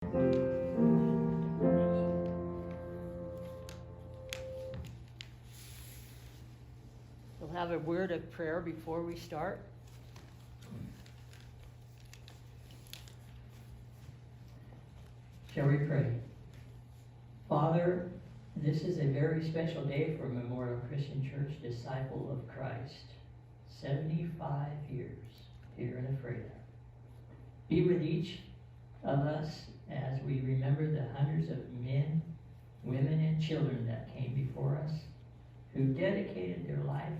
We'll have a word of prayer before we start. Shall we pray? Father, this is a very special day for Memorial Christian Church Disciple of Christ. 75 years here in Ephrata. Be with each of us as we remember the hundreds of men, women, and children that came before us, who dedicated their life,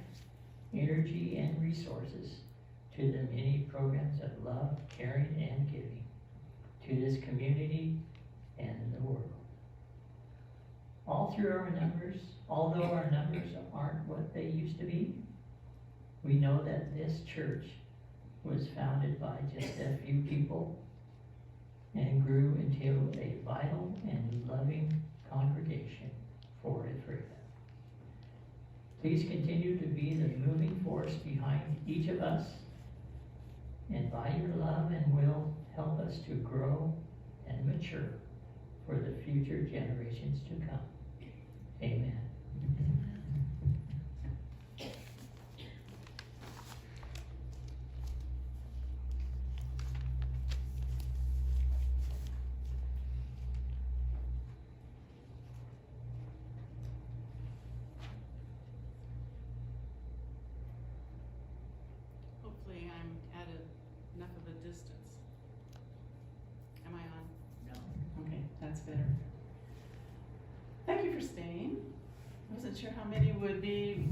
energy, and resources to the many programs of love, caring, and giving to this community and the world. Although our numbers aren't what they used to be, we know that this church was founded by just a few people and grew into a vital and loving congregation for Ephrata. Please continue to be the moving force behind each of us, and by your love and will, help us to grow and mature for the future generations to come. Amen. Hopefully I'm at enough of a distance. Am I on? No. Okay, that's better. Thank you for staying. I wasn't sure how many would be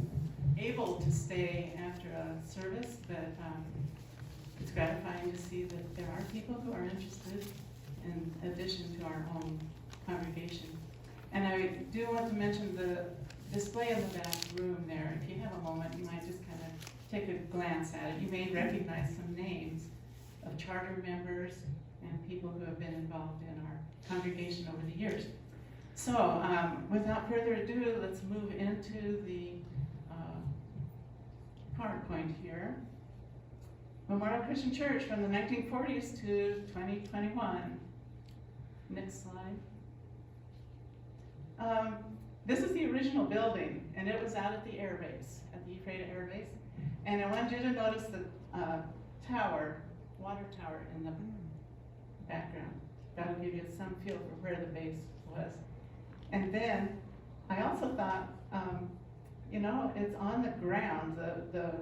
able to stay after a service, but it's gratifying to see that there are people who are interested in addition to our own congregation. And I do want to mention the display in the back room there. If you have a moment, you might just kind of take a glance at it. You may recognize some names of charter members and people who have been involved in our congregation over the years. So, without further ado, let's move into the PowerPoint here. Memorial Christian Church from the 1940s to 2021. Next slide. This is the original building, and it was out at the air base, at the Ephrata Air Base. And I want you to notice the tower, water tower in the background. That'll give you some feel for where the base was. And then I also thought, it's on the ground, the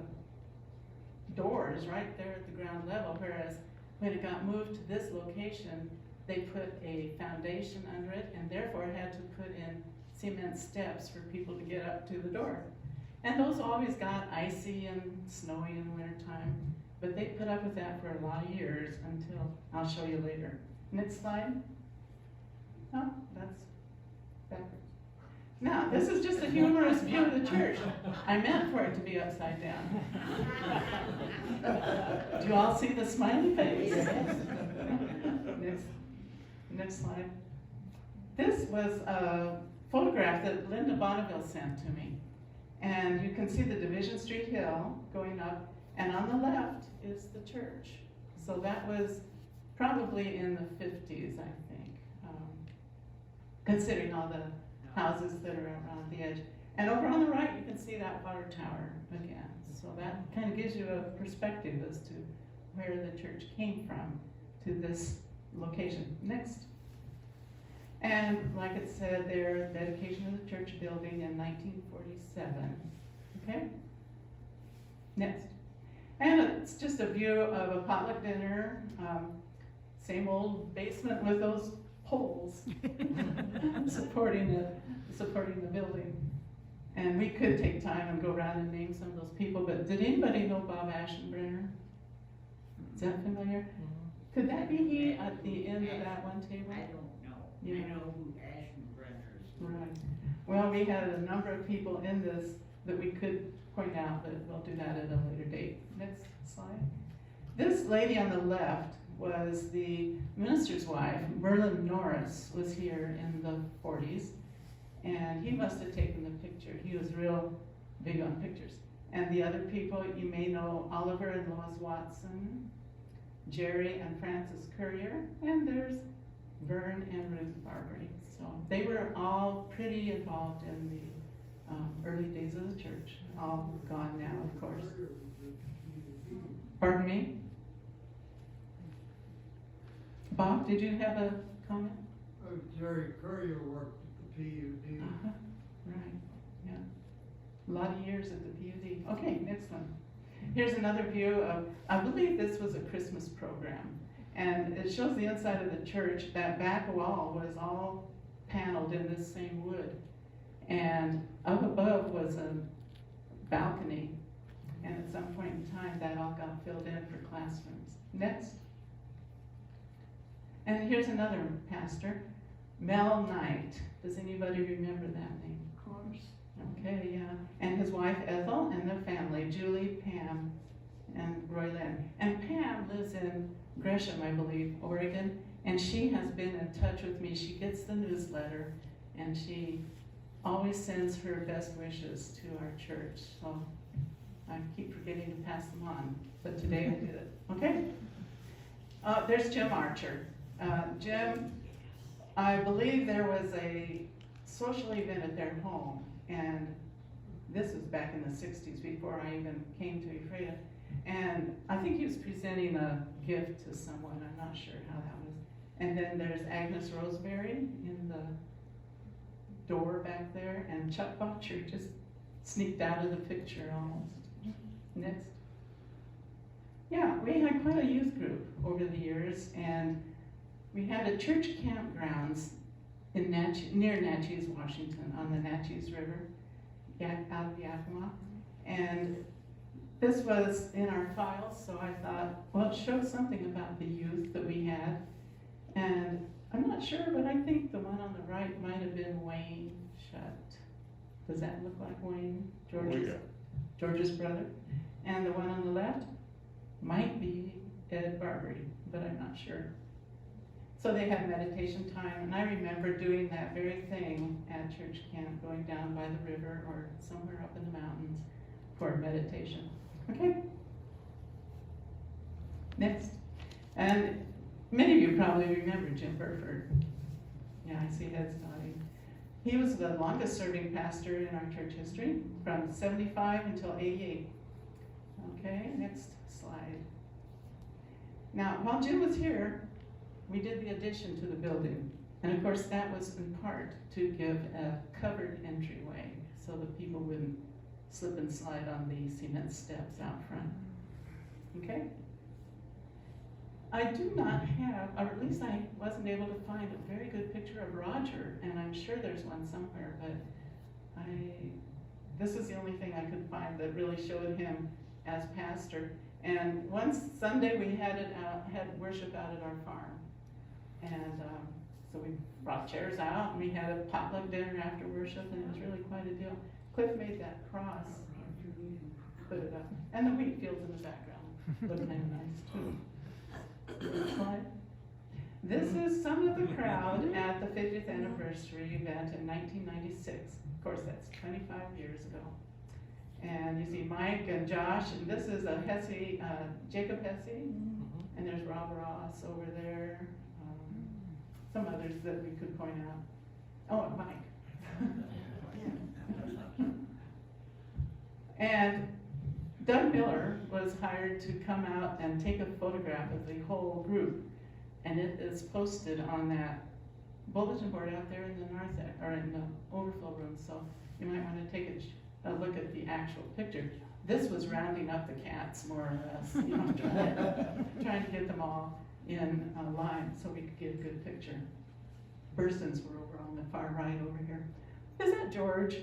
door is right there at the ground level, whereas when it got moved to this location, they put a foundation under it and therefore had to put in cement steps for people to get up to the door. And those always got icy and snowy in the wintertime, but they put up with that for a lot of years until, I'll show you later. Next slide. Oh, that's backwards. Now, this is just a humorous view of the church. I meant for it to be upside down. Do you all see the smiley face? Next slide. This was a photograph that Linda Bonneville sent to me. And you can see the Division Street Hill going up, and on the left is the church. So that was probably in the 50s, I think, considering all the houses that are around the edge. And over on the right, you can see that water tower again. So that kind of gives you a perspective as to where the church came from to this location. Next. And like it said, their dedication of the church building in 1947. Okay? Next. And it's just a view of a potluck dinner, same old basement with those poles supporting the building. And we could take time and go around and name some of those people, but did anybody know Bob Aschenbrenner? Is that familiar? Mm-hmm. Could that be he at the end of that one table? I don't know. Yeah. I know who Aschenbrenner is. Right. Well, we had a number of people in this that we could point out, but we'll do that at a later date. Next slide. This lady on the left was the minister's wife. Merlin Norris was here in the 40s, and he must have taken the picture. He was real big on pictures. And the other people, you may know Oliver and Lois Watson, Jerry and Francis Currier, and there's Vern and Ruth Barbre. So they were all pretty involved in the early days of the church. All gone now, of course. Pardon me? Bob, did you have a comment? Jerry Courier worked at the PUD. Right, yeah. A lot of years at the PUD. Okay, next one. Here's another view of, I believe this was a Christmas program. And it shows the inside of the church. That back wall was all paneled in this same wood. And up above was a balcony. And at some point in time, that all got filled in for classrooms. Next. And here's another pastor, Mel Knight. Does anybody remember that name? Of course. Okay, yeah. And his wife Ethel and their family, Julie, Pam, and Roy Lynn. And Pam lives in Gresham, I believe, Oregon. And she has been in touch with me. She gets the newsletter, and she always sends her best wishes to our church. So I keep forgetting to pass them on, but today I did it. Okay? There's Jim Archer. Jim, I believe there was a social event at their home, and this was back in the 60s before I even came to Ephrata. And I think he was presenting a gift to someone. I'm not sure how that was. And then there's Agnes Roseberry in the door back there, and Chuck Botcher just sneaked out of the picture almost. Next. Yeah, we had quite a youth group over the years, and we had a church campgrounds in near Natchez, Washington, on the Natchez River, out of Yakima. And this was in our files, so I thought, well, it shows something about the youth that we had. And I'm not sure, but I think the one on the right might have been Wayne Shutt. Does that look like Wayne? George's brother? And the one on the left might be Ed Barbre, but I'm not sure. So they had meditation time, and I remember doing that very thing at church camp, going down by the river or somewhere up in the mountains for meditation. Okay? Next. And many of you probably remember Jim Burford. Yeah, I see heads nodding. He was the longest serving pastor in our church history, from 75 until 88. Okay, next slide. Now, while Jim was here, we did the addition to the building. And of course, that was in part to give a covered entryway so that people wouldn't slip and slide on the cement steps out front. Okay? I do not have, or at least I wasn't able to find a very good picture of Roger, and I'm sure there's one somewhere, but this is the only thing I could find that really showed him as pastor. And one Sunday we had worship out at our farm. And so we brought chairs out, and we had a potluck dinner after worship, and it was really quite a deal. Cliff made that cross, put it up, and the wheat fields in the background looked kind of nice too. Next slide. This is some of the crowd at the 50th anniversary event in 1996. Of course, that's 25 years ago. And you see Mike and Josh, and this is a Hesse, Jacob Hesse, and there's Rob Ross over there. Some others that we could point out. Oh, and Mike. And Doug Miller was hired to come out and take a photograph of the whole group, and it is posted on that bulletin board out there in the in the overflow room. So you might want to take a look at the actual picture. This was rounding up the cats, more or less, you know, trying to get them all in a line so we could get a good picture. Bursons were over on the far right over here. Is that George?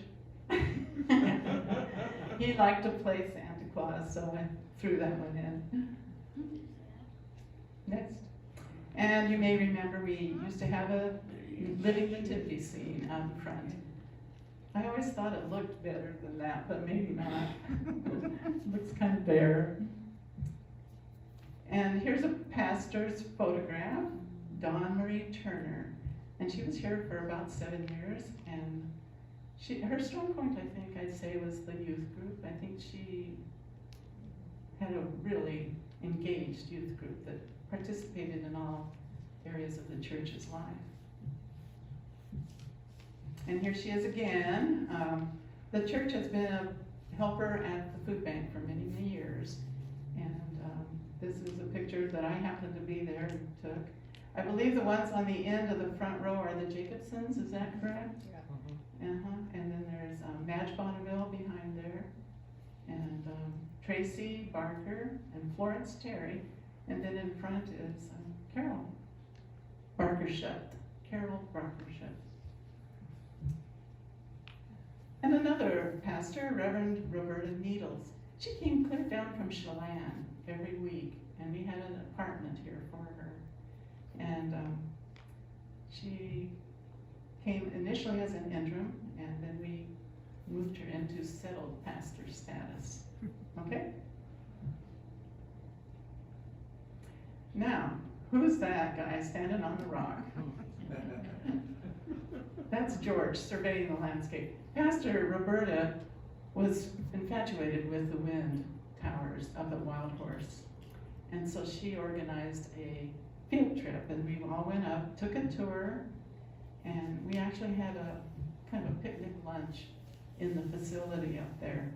He liked to play Santa Claus, so I threw that one in. Next. And you may remember we used to have a living nativity scene out in front. I always thought it looked better than that, but maybe not. Looks kind of bare. And here's a pastor's photograph, Dawn Marie Turner. And she was here for about 7 years, and her strong point, I think I'd say, was the youth group. I think she had a really engaged youth group that participated in all areas of the church's life. And here she is again. The church has been a helper at the food bank for many, many years. And this is a picture that I happened to be there and took. I believe the ones on the end of the front row are the Jacobsons, is that correct? Yeah. And then there's Madge Bonneville behind there, and Tracy Barker and Florence Terry, and then in front is Carol Barker-Shutt. Carol Barker-Shutt. And another pastor, Reverend Roberta Needles. She came clear down from Chelan every week, and we had an apartment here for her. And she came initially as an interim, and then we moved her into settled pastor status. Okay? Now, who's that guy standing on the rock? That's George surveying the landscape. Pastor Roberta was infatuated with the wind towers of the Wild Horse. And so she organized a field trip, and we all went up, took a tour, and we actually had a kind of a picnic lunch in the facility up there.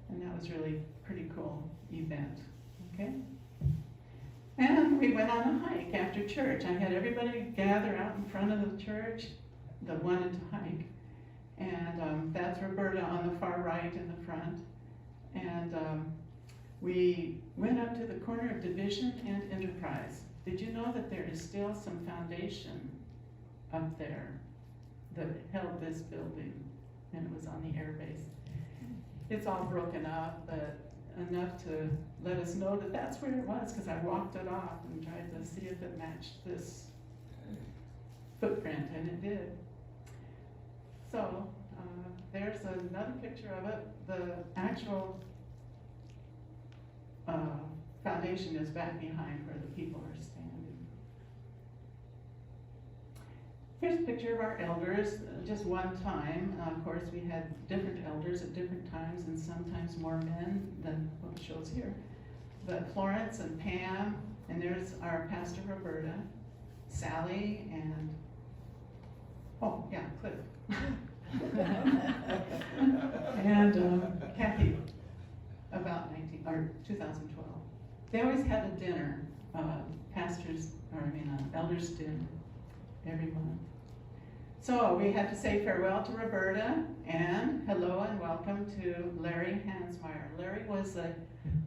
And that was really a pretty cool event, okay? And we went on a hike after church. I had everybody gather out in front of the church that wanted to hike. And that's Roberta on the far right in the front. And we went up to the corner of Division and Enterprise. Did you know that there is still some foundation up there that held this building, and it was on the air base? It's all broken up, but enough to let us know that that's where it was, because I walked it off and tried to see if it matched this footprint, and it did. So there's another picture of it. The actual foundation is back behind where the people are standing. Here's a picture of our elders, just one time. Of course, we had different elders at different times, and sometimes more men than what shows here. But Florence and Pam, and there's our pastor Roberta, Sally, and, oh yeah, Cliff. And Kathy, about 2012. They always had a dinner, elders dinner every month. So we had to say farewell to Roberta, and hello and welcome to Larry Hansmeyer. Larry was a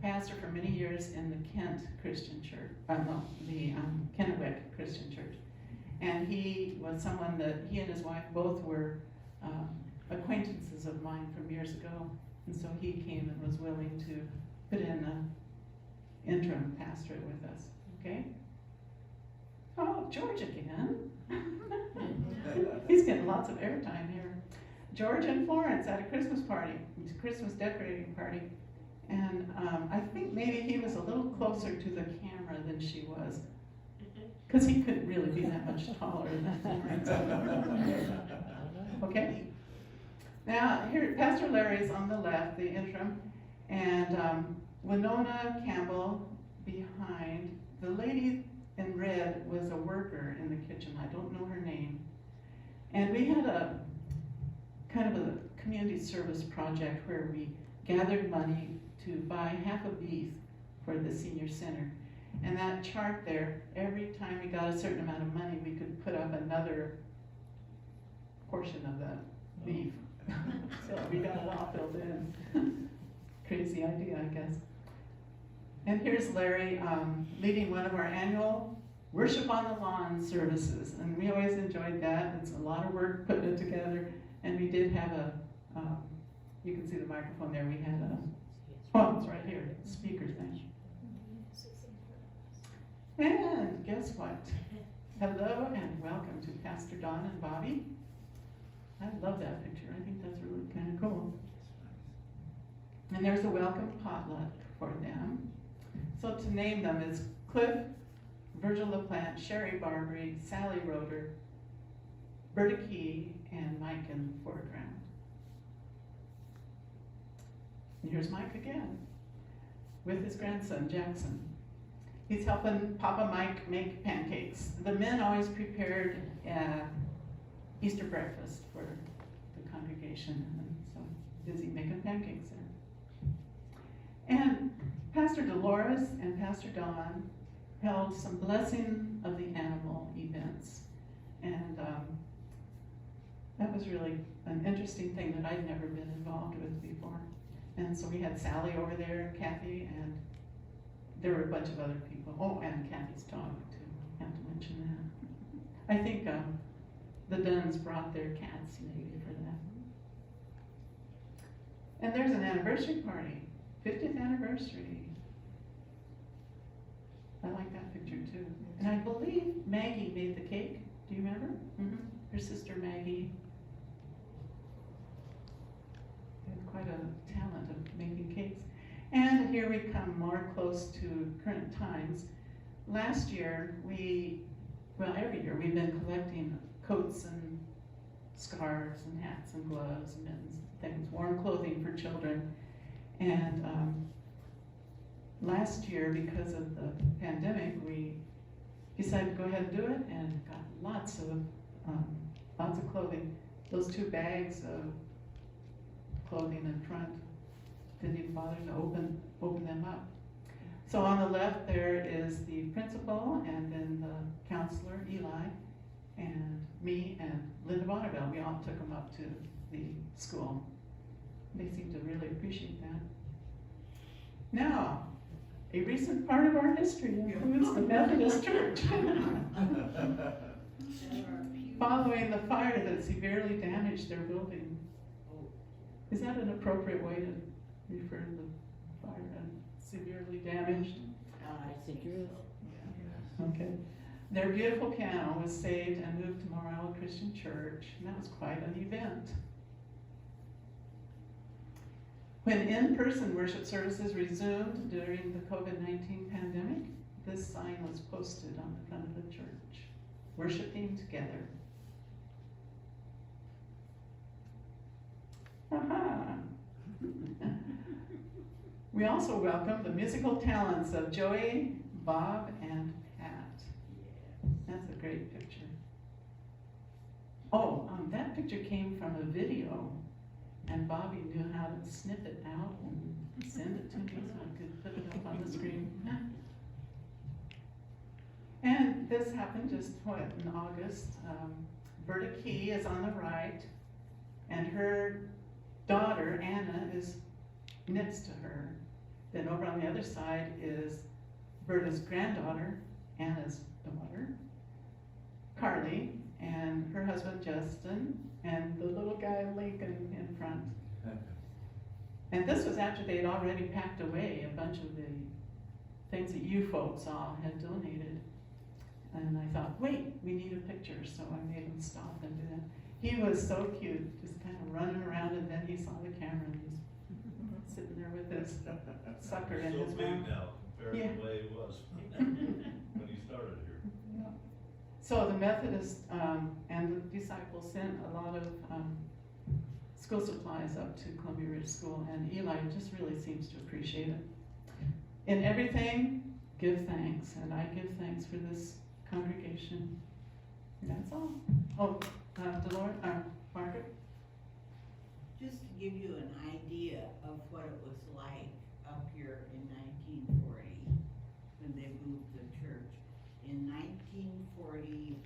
pastor for many years in the Kent Christian Church, Kennewick Christian Church. And he was someone that he and his wife both were acquaintances of mine from years ago. And so he came and was willing to put in an interim pastorate with us, okay? Oh, George again. He's getting lots of airtime here. George and Florence at a Christmas party, Christmas decorating party. And I think maybe he was a little closer to the camera than she was, because he couldn't really be that much taller than Florence. Okay? Now, here, Pastor Larry's on the left, the interim, and Winona Campbell behind. The lady in red was a worker in the kitchen. I don't know her name. And we had a kind of a community service project where we gathered money to buy half a beef for the senior center. And that chart there, every time we got a certain amount of money, we could put up another portion of that beef. So we got it all filled in. Crazy idea, I guess. And here's Larry leading one of our annual Worship on the Lawn services. And we always enjoyed that. It's a lot of work putting it together. And we did have you can see the microphone there. We had it's right here, speaker thing. And guess what? Hello and welcome to Pastor Don and Bobby. I love that picture. I think that's really kind of cool. And there's a welcome potluck for them. So to name them is Cliff, Virgil LaPlante, Sherry Barbre, Sally Roeder, Berta Key, and Mike in the foreground. And here's Mike again with his grandson, Jackson. He's helping Papa Mike make pancakes. The men always prepared Easter breakfast for the congregation, and so busy making pancakes there. And Pastor Dolores and Pastor Don held some blessing of the animal events, and that was really an interesting thing that I'd never been involved with before. And so we had Sally over there, Kathy, and there were a bunch of other people. Oh, and Kathy's dog too, have to mention that. I think the Dunns brought their cats maybe for that. And there's an anniversary party, 50th anniversary. I like that picture too. And I believe Maggie made the cake. Do you remember? Mm-hmm. Her sister Maggie had quite a talent of making cakes. And here we come more close to current times. Last year, every year we've been collecting coats and scarves and hats and gloves and mittens, things, warm clothing for children. And last year, because of the pandemic, we decided to go ahead and do it and got lots of clothing. Those 2 bags of clothing in front, didn't even bother to open them up. So on the left there is the principal, and then the counselor, Eli, and me and Linda Bonneville. We all took them up to the school. They seem to really appreciate that. Now, a recent part of our history includes the Methodist Church. Following the fire that severely damaged their building. Is that an appropriate way to refer to the fire as severely damaged? I think so. Okay. Their beautiful piano was saved and moved to Morale Christian Church, and that was quite an event. When in-person worship services resumed during the COVID-19 pandemic, this sign was posted on the front of the church, worshiping together. Aha. We also welcome the musical talents of Joey, Bob, and Pat. That's a great picture. Oh, that picture came from a video, and Bobby knew how to snip it out and send it to me so I could put it up on the screen. And this happened just, in August. Berta Key is on the right, and her daughter, Anna, is next to her. Then over on the other side is Berta's granddaughter, Anna's daughter, Carly, and her husband, Justin, and the little guy, Lincoln, in front. And this was after they had already packed away a bunch of the things that you folks all had donated. And I thought, wait, we need a picture, so I made him stop and do that. He was so cute, just kind of running around, and then he saw the camera and he's sitting there with his sucker in his mouth. So big now compared to the way it was when he started here. Yeah. So the Methodist and the disciples sent a lot of school supplies up to Columbia Ridge School, and Eli just really seems to appreciate it. In everything, give thanks, and I give thanks for this congregation. And that's all. Oh, Dolores, Margaret? Just to give you an idea of what it was like up here in 1940 when they moved the church. In 1945-6,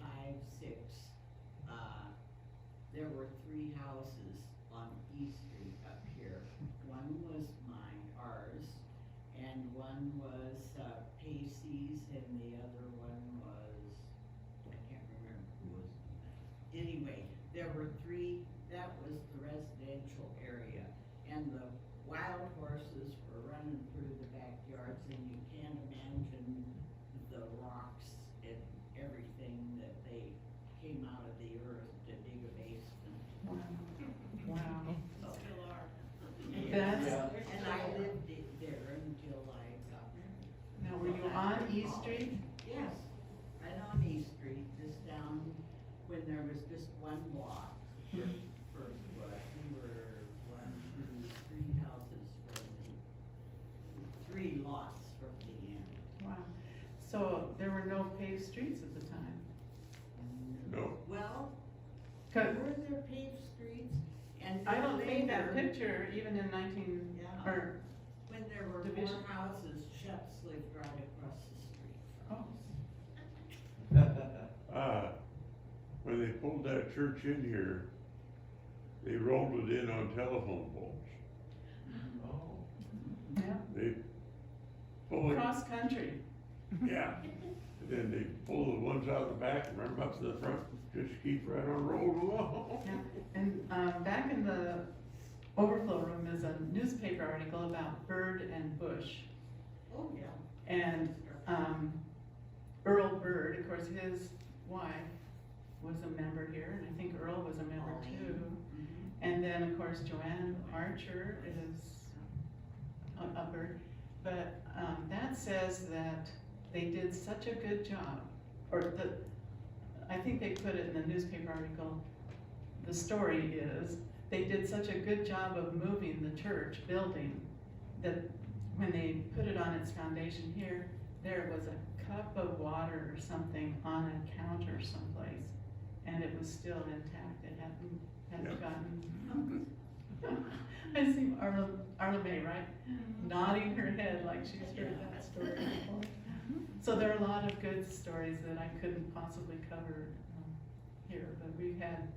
there were 3 houses on East Street up here. One was ours, and one was Pacey's, and the other one was, I can't remember who was. Anyway, there were 3, that was the residential area, and the wild horses were running through the backyards, and you can't imagine the rocks and everything that they came out of the earth to dig a basement. Wow. Still are. That's, And I lived there until I got married. now were you on East Street? Yes, right on East Street, just down when there was just one block. For what, we were 1, 2, 3 houses from the, 3 lots from the end. Wow. So there were no paved streets at the time. No. Well, 'Cause were there paved streets? And I don't think that later, picture, even in 19, Yeah. or, when there were Division. more houses, Sheps lived right across the street from oh, us. When they pulled that church in here, they rolled it in on telephone poles. yeah, They pull it, cross country. yeah, and then they pull the ones out of the back and run them up to the front, just keep right on rolling along. Yeah, and, back in the overflow room is a newspaper article about Bird and Bush. Oh, yeah. And, Earl Bird, of course, his wife was a member here, and I think Earl was a member too. Mhm. And then, of course, Joanne Archer is a Bird. But, that says that they did such a good job, I think they put it in the newspaper article, the story is, they did such a good job of moving the church building that when they put it on its foundation here, there was a cup of water or something on a counter someplace, and it was still intact, it hadn't Yep. gotten. I see Arla Mae, right, nodding her head like she's heard that story before. So there are a lot of good stories that I couldn't possibly cover here, but we've had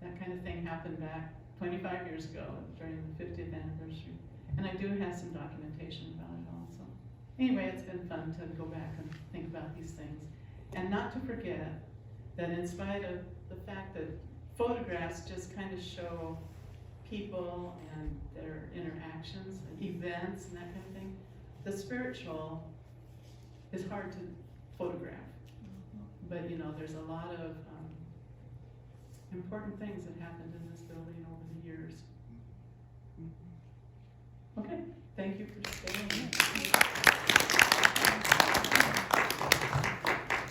that kind of thing happen back 25 years ago during the 50th anniversary. And I do have some documentation about it also. Anyway, it's been fun to go back and think about these things. And not to forget that in spite of the fact that photographs just kind of show people and their interactions and events and that kind of thing, the spiritual is hard to photograph. But you know, there's a lot of important things that happened in